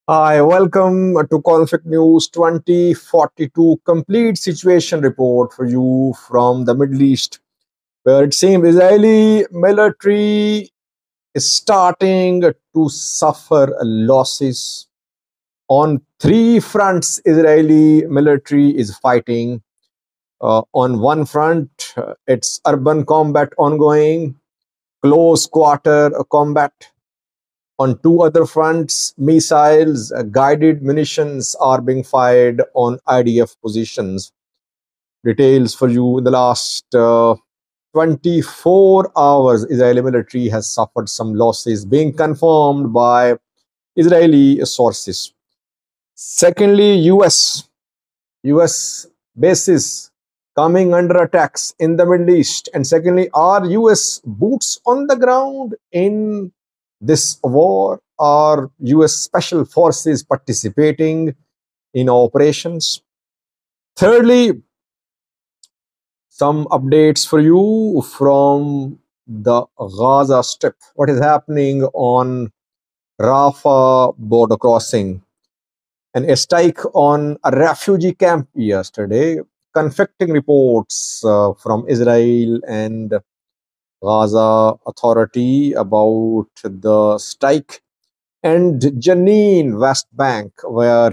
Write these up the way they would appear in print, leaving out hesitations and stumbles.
Hi, welcome to Conflict News 2042 complete situation report for you from the Middle East, where it seems Israeli military is starting to suffer losses. On three fronts, Israeli military is fighting. On one front, it's urban combat ongoing, close quarter combat. On two other fronts, missiles, guided munitions are being fired on IDF positions. Details for you: in the last 24 hours, Israeli military has suffered some losses, being confirmed by Israeli sources. Secondly, US bases coming under attacks in the Middle East. And secondly, are US boots on the ground in this war? Are US special forces participating in operations? Thirdly, some updates for you from the Gaza Strip. What is happening on Rafah border crossing? An airstrike on a refugee camp yesterday. Conflicting reports from Israel and Gaza Authority about the strike, and Jenin, West Bank, where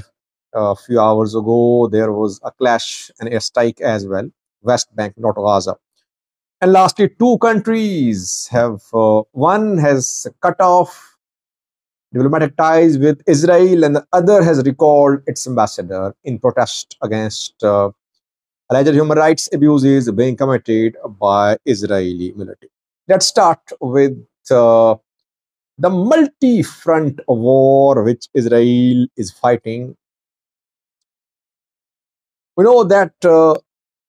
a few hours ago there was a clash, an airstrike as well. West Bank, not Gaza. And lastly, two countries have, one has cut off diplomatic ties with Israel, and the other has recalled its ambassador in protest against alleged human rights abuses being committed by Israeli military. Let's start with the multi-front war which Israel is fighting. We know that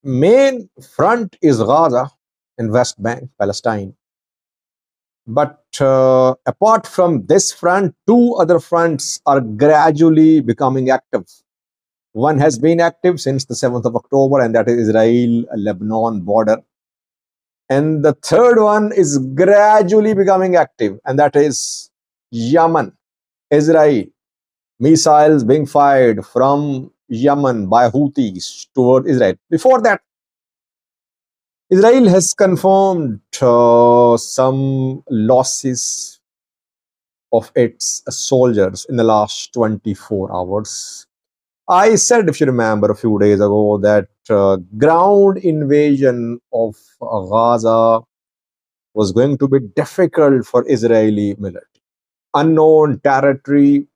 main front is Gaza and West Bank, Palestine. But apart from this front, two other fronts are gradually becoming active. One has been active since the 7th of October, and that is Israel-Lebanon border. And the third one is gradually becoming active, and that is Yemen, Israel. Missiles being fired from Yemen by Houthis toward Israel. Before that, Israel has confirmed some losses of its soldiers in the last 24 hours. I said, if you remember, a few days ago that ground invasion of Gaza was going to be difficult for Israeli military. Unknown territory.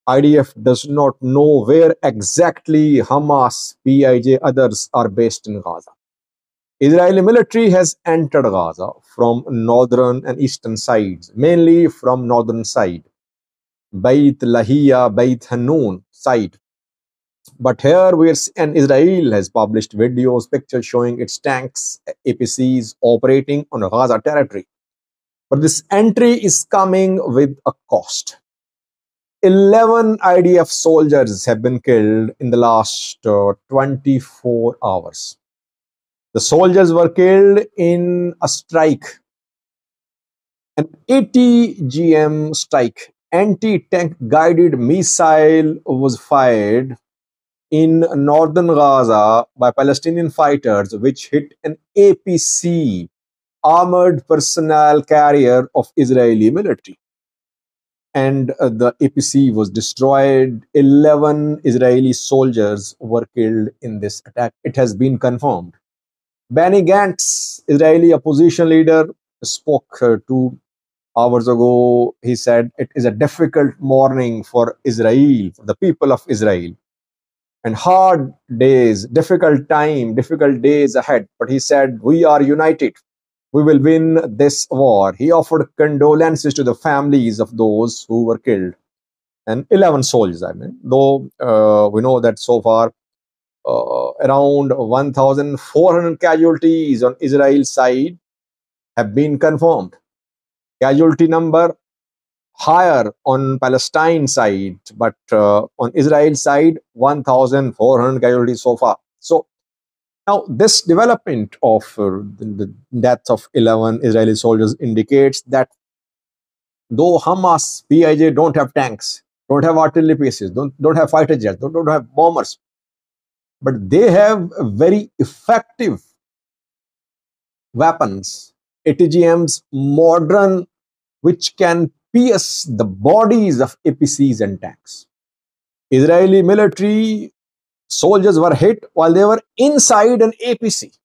IDF does not know where exactly Hamas, PIJ, others are based in Gaza. Israeli military has entered Gaza from northern and eastern sides, mainly from northern side, Beit Lahia, Beit Hanun side. But here and Israel has published videos, pictures showing its tanks, APCs operating on Gaza territory. But this entry is coming with a cost. 11 IDF soldiers have been killed in the last 24 hours. The soldiers were killed in a strike, an 80 GM strike. Anti-tank guided missile was fired in northern Gaza by Palestinian fighters, which hit an APC, armored personnel carrier of Israeli military. And the APC was destroyed. 11 Israeli soldiers were killed in this attack. It has been confirmed. Benny Gantz, Israeli opposition leader, spoke 2 hours ago. He said it is a difficult morning for Israel, for the people of Israel, and hard days, difficult time, difficult days ahead. But he said, we are united. We will win this war. He offered condolences to the families of those who were killed. And 11 soldiers, I mean, though we know that so far around 1,400 casualties on Israel's side have been confirmed. Casualty number higher on Palestine side, but on Israel side, 1,400 casualties so far. So now this development of the death of 11 Israeli soldiers indicates that though Hamas, PIJ don't have tanks don't have artillery pieces, don't have fighter jets, don't have bombers, but they have very effective weapons, ATGMs, modern, which can pierce the bodies of APCs and tanks. Israeli military soldiers were hit while they were inside an APC.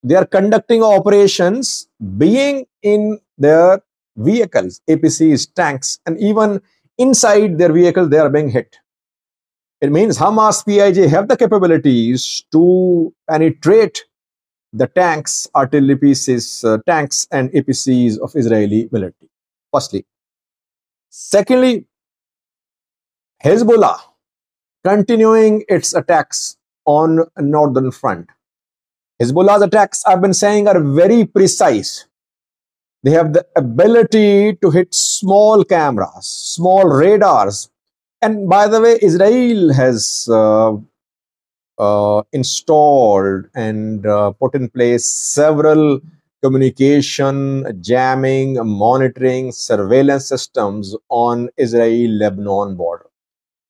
They are conducting operations being in their vehicles, APCs, tanks, and even inside their vehicles, they are being hit. It means Hamas PIJ have the capabilities to penetrate the tanks, artillery pieces, tanks, and APCs of Israeli military. Firstly. Secondly, Hezbollah continuing its attacks on northern front. Hezbollah's attacks, I've been saying, are very precise. They have the ability to hit small cameras, small radars. And by the way, Israel has installed and put in place several communication, jamming, monitoring, surveillance systems on Israel-Lebanon border.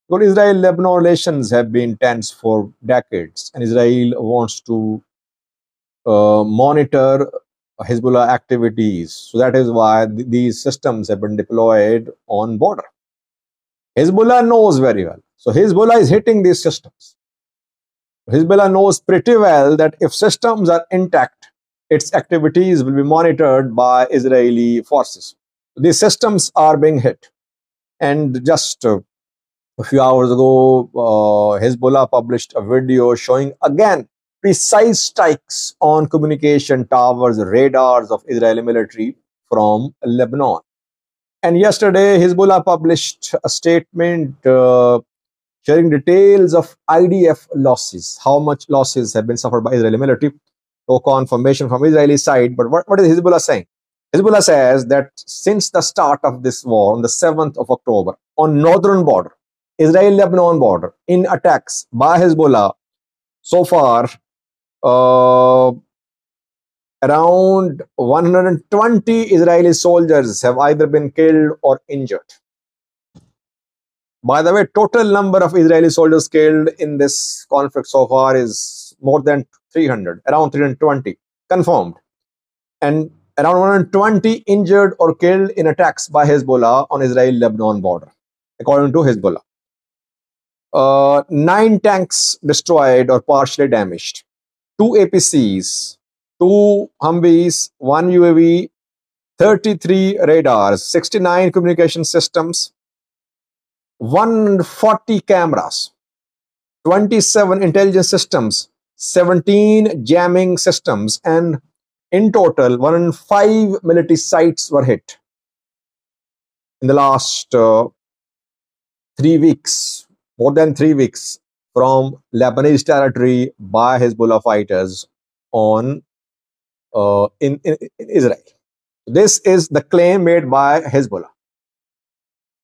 Because Israel-Lebanon relations have been tense for decades, and Israel wants to monitor Hezbollah activities. So that is why these systems have been deployed on border. Hezbollah knows very well. So Hezbollah is hitting these systems. Hezbollah knows pretty well that if systems are intact, its activities will be monitored by Israeli forces. These systems are being hit. And just a few hours ago, Hezbollah published a video showing again precise strikes on communication towers, radars of Israeli military from Lebanon. And yesterday, Hezbollah published a statement sharing details of IDF losses, how much losses have been suffered by Israeli military. No confirmation from Israeli side, but what is Hezbollah saying? Hezbollah says that since the start of this war on the 7th of October, on northern border, Israel-Lebanon border, in attacks by Hezbollah, so far, around 120 Israeli soldiers have either been killed or injured. By the way, total number of Israeli soldiers killed in this conflict so far is more than 300, around 320, confirmed. And around 120 injured or killed in attacks by Hezbollah on Israel-Lebanon border, according to Hezbollah. 9 tanks destroyed or partially damaged, 2 APCs, 2 Humvees, 1 UAV, 33 radars, 69 communication systems, 140 cameras, 27 intelligence systems, 17 jamming systems, and in total, 105 military sites were hit in the last 3 weeks, more than 3 weeks, from Lebanese territory by Hezbollah fighters on in Israel. This is the claim made by Hezbollah.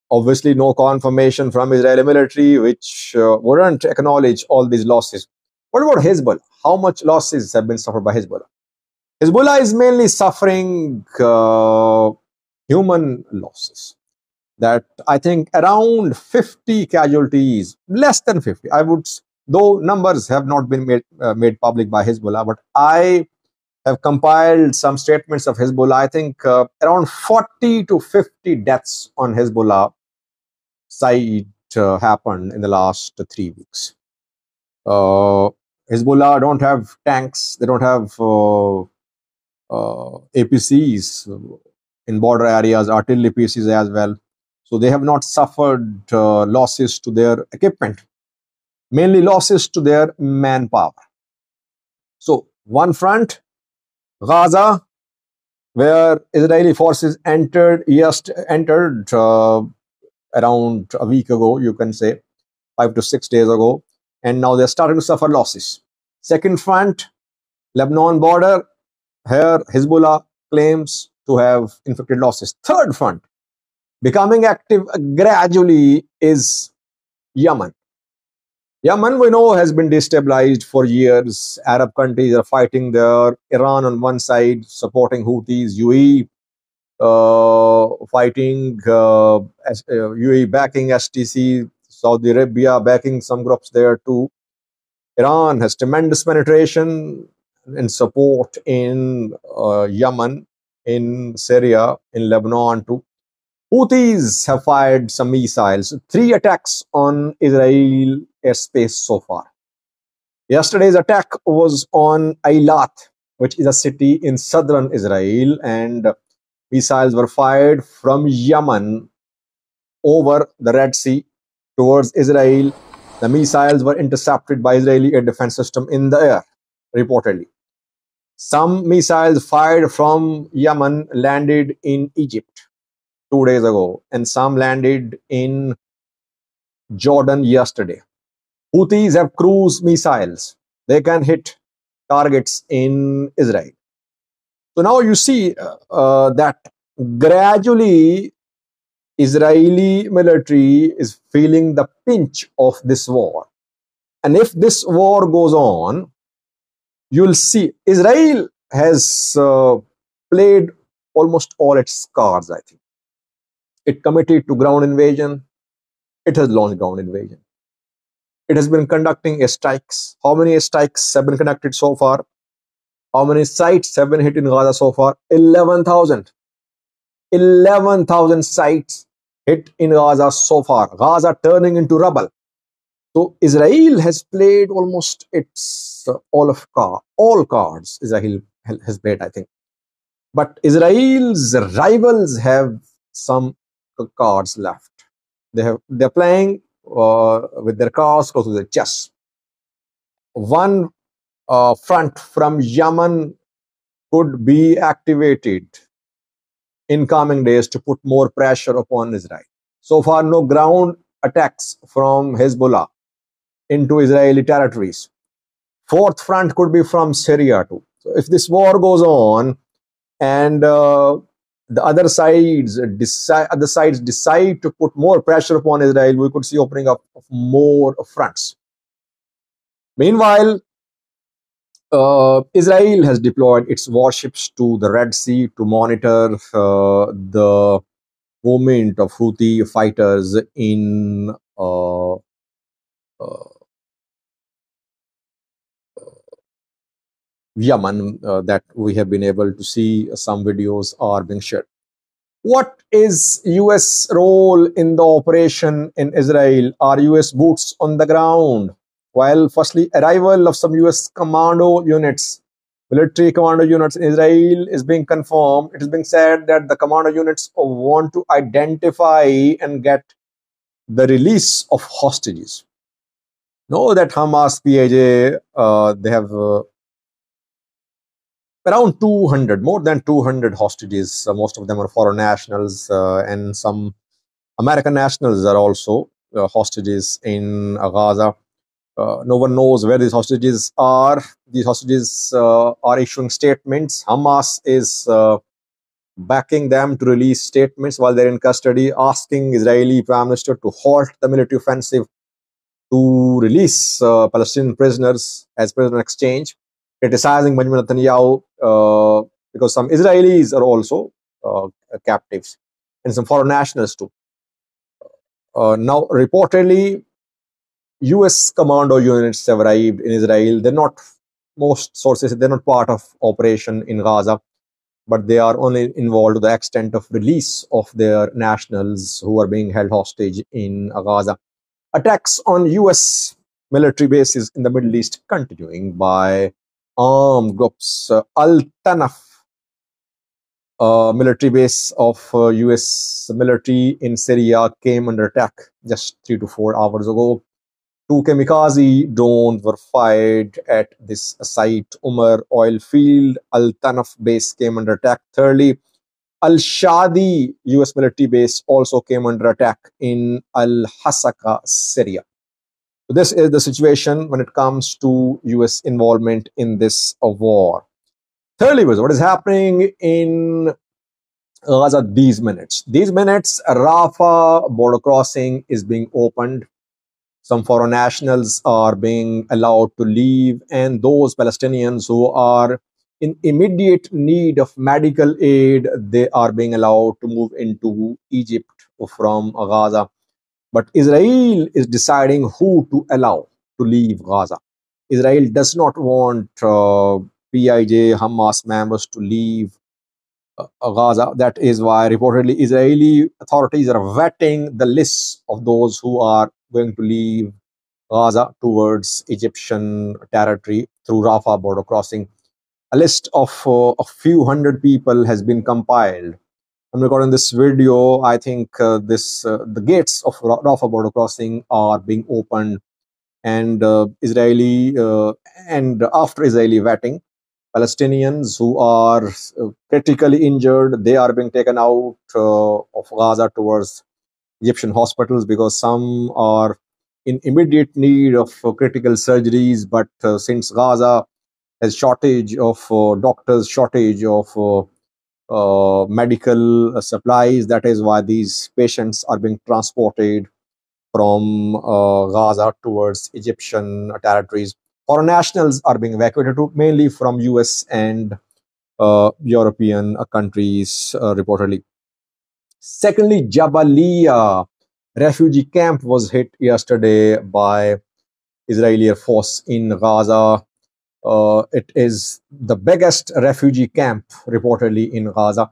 Obviously, no confirmation from Israeli military, which wouldn't acknowledge all these losses. What about Hezbollah? How much losses have been suffered by Hezbollah? Hezbollah is mainly suffering human losses. That I think around 50 casualties, less than 50. I would, though numbers have not been made public by Hezbollah, but I have compiled some statements of Hezbollah. I think around 40 to 50 deaths on Hezbollah side happened in the last 3 weeks. Hezbollah don't have tanks. They don't have APCs in border areas, artillery pieces as well. So they have not suffered losses to their equipment, mainly losses to their manpower. So one front, Gaza, where Israeli forces entered around a week ago, you can say 5 to 6 days ago, and now they're starting to suffer losses. Second front, Lebanon border, here Hezbollah claims to have inflicted losses. Third front, becoming active gradually, is Yemen. Yemen, we know, has been destabilized for years. Arab countries are fighting there. Iran on one side, supporting Houthis, UAE fighting UAE backing STC, Saudi Arabia backing some groups there too. Iran has tremendous penetration and support in Yemen, in Syria, in Lebanon too. Houthis have fired some missiles, 3 attacks on Israel airspace so far. Yesterday's attack was on Eilat, which is a city in southern Israel, and missiles were fired from Yemen over the Red Sea towards Israel. The missiles were intercepted by Israeli air defense system in the air, reportedly. Some missiles fired from Yemen landed in Egypt 2 days ago, and some landed in Jordan yesterday. Houthis have cruise missiles. They can hit targets in Israel. So now you see that gradually Israeli military is feeling the pinch of this war. And if this war goes on, you'll see Israel has played almost all its cards, I think. It committed to ground invasion. It has launched ground invasion. It has been conducting strikes. How many strikes have been conducted so far? How many sites have been hit in Gaza so far? 11,000. 11,000 sites hit in Gaza so far. Gaza turning into rubble. So Israel has played almost its all cards. Israel has played, I think. But Israel's rivals have some cards left. They're playing with their cards close to the chest. One front from Yemen could be activated in coming days to put more pressure upon Israel. So far, no ground attacks from Hezbollah into Israeli territories. Fourth front could be from Syria too. So if this war goes on and the other sides decide to put more pressure upon Israel, we could see opening up of more fronts. Meanwhile, Israel has deployed its warships to the Red Sea to monitor the movement of Houthi fighters in Yemen, that we have been able to see some videos are being shared. What is US role in the operation in Israel? Are US boots on the ground? Well, firstly, arrival of some US commando units, military commando units in Israel is being confirmed. It is being said that the commando units want to identify and get the release of hostages. Know that Hamas, PAJ, they have around 200, more than 200 hostages. Most of them are foreign nationals, and some American nationals are also hostages in Gaza. No one knows where these hostages are. These hostages are issuing statements. Hamas is backing them to release statements while they're in custody, asking Israeli Prime Minister to halt the military offensive, to release Palestinian prisoners as prisoner exchange, criticizing Benjamin Netanyahu because some Israelis are also captives and some foreign nationals too. Now, reportedly, US commando units have arrived in Israel. They're not, most sources, they're not part of operation in Gaza, but they are only involved to the extent of release of their nationals who are being held hostage in Gaza. Attacks on US military bases in the Middle East continuing by armed groups. Al-Tanaf military base of US military in Syria came under attack just 3 to 4 hours ago. 2 kamikaze drones were fired at this site. Umar oil field, Al-Tanaf base came under attack. Thirdly, Al-Shadi US military base also came under attack in Al-Hasaka, Syria. So this is the situation when it comes to US involvement in this war. Thirdly, what is happening in Gaza these minutes? These minutes, Rafah border crossing is being opened. Some foreign nationals are being allowed to leave, and those Palestinians who are in immediate need of medical aid, they are being allowed to move into Egypt from Gaza. But Israel is deciding who to allow to leave Gaza. Israel does not want PIJ Hamas members to leave Gaza. That is why reportedly Israeli authorities are vetting the lists of those who are going to leave Gaza towards Egyptian territory through Rafah border crossing. A list of a few hundred people has been compiled. I'm recording this video. I think the gates of Rafah border crossing are being opened, and Israeli and after Israeli vetting, Palestinians who are critically injured, they are being taken out of Gaza towards Egyptian hospitals because some are in immediate need of critical surgeries. But since Gaza has shortage of doctors, shortage of medical supplies, that is why these patients are being transported from Gaza towards Egyptian territories. Foreign nationals are being evacuated to, mainly from US and European countries, reportedly. Secondly, Jabalia refugee camp was hit yesterday by Israeli Air Force in Gaza. It is the biggest refugee camp reportedly in Gaza.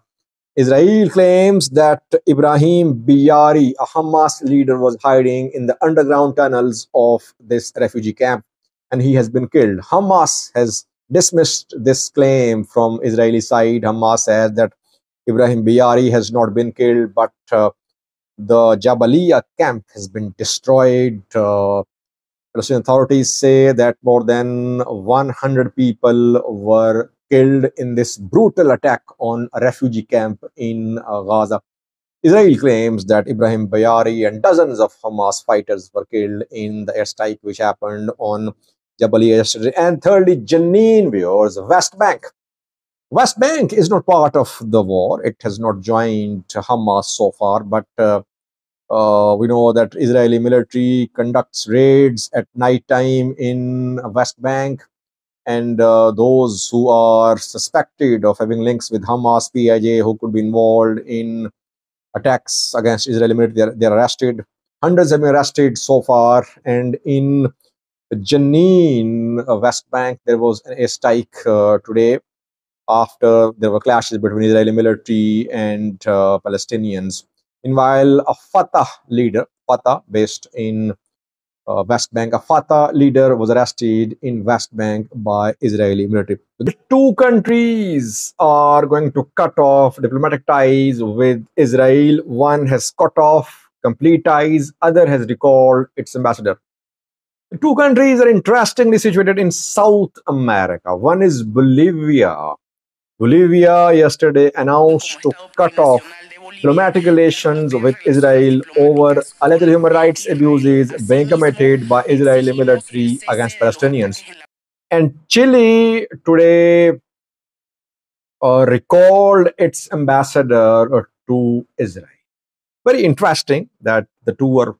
Israel claims that Ibrahim Biyari, a Hamas leader, was hiding in the underground tunnels of this refugee camp and he has been killed. Hamas has dismissed this claim from Israeli side. Hamas says that Ibrahim Biyari has not been killed, but the Jabalia camp has been destroyed. Palestinian authorities say that more than 100 people were killed in this brutal attack on a refugee camp in Gaza. Israel claims that Ibrahim Bayari and dozens of Hamas fighters were killed in the airstrike which happened on Jabalia yesterday. And thirdly, Jenin viewers, West Bank. West Bank is not part of the war. It has not joined Hamas so far, but we know that Israeli military conducts raids at night time in West Bank, and those who are suspected of having links with Hamas, PIJ, who could be involved in attacks against Israeli military, they're arrested. Hundreds have been arrested so far, and in Jenin, West Bank, there was an airstrike today after there were clashes between Israeli military and Palestinians. Meanwhile, a Fatah leader, Fatah based in West Bank, a Fatah leader was arrested in West Bank by Israeli military. The two countries are going to cut off diplomatic ties with Israel. One has cut off complete ties, other has recalled its ambassador. The two countries are interestingly situated in South America. One is Bolivia. Bolivia yesterday announced to cut off diplomatic relations with Israel over alleged human rights abuses being committed by Israeli military against Palestinians. And Chile today recalled its ambassador to Israel. Very interesting that the two are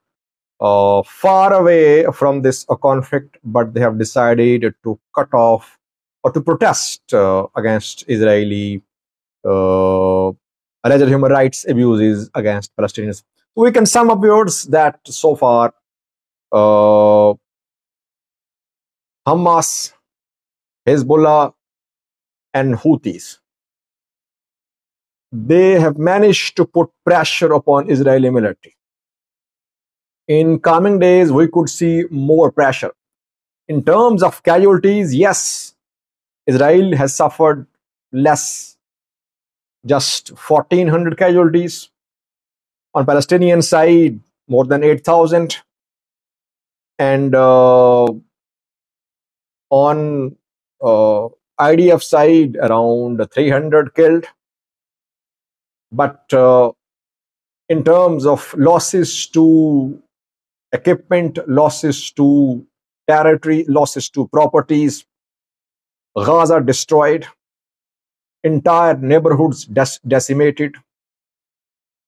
far away from this conflict, but they have decided to cut off or to protest against Israeli alleged human rights abuses against Palestinians. We can sum up words that so far Hamas, Hezbollah, and Houthis, they have managed to put pressure upon Israeli military. In coming days, we could see more pressure. In terms of casualties, yes, Israel has suffered less, just 1,400 casualties. On Palestinian side, more than 8,000. And on IDF side, around 300 killed. But in terms of losses to equipment, losses to territory, losses to properties, Gaza destroyed, entire neighborhoods decimated,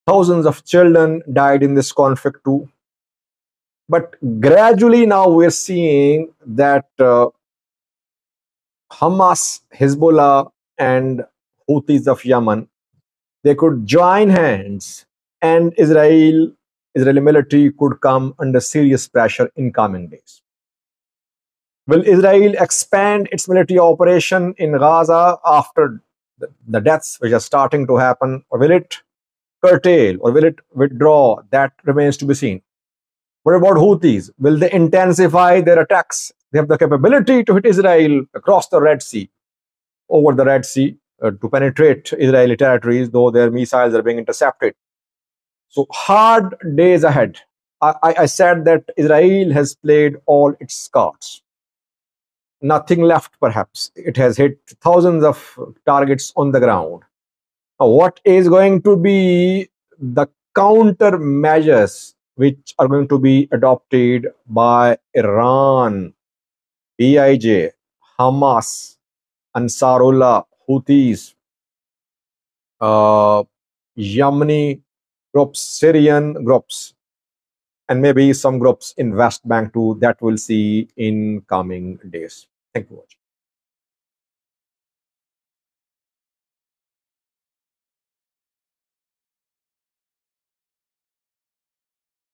thousands of children died in this conflict too. But gradually now we're seeing that Hamas, Hezbollah, and Houthis of Yemen, they could join hands, and Israeli military could come under serious pressure in coming days. Will Israel expand its military operation in Gaza after the deaths which are starting to happen, or will it curtail, or will it withdraw? That remains to be seen. What about Houthis? Will they intensify their attacks? They have the capability to hit Israel across the Red Sea, over the Red Sea, to penetrate Israeli territories, though their missiles are being intercepted. So hard days ahead. I said that Israel has played all its cards. Nothing left, perhaps. It has hit thousands of targets on the ground. Now, what is going to be the countermeasures which are going to be adopted by Iran, BIJ, Hamas, Ansarullah, Houthis, uh, Yemeni groups, Syrian groups, and maybe some groups in West Bank too, that we'll see in coming days. Thank you.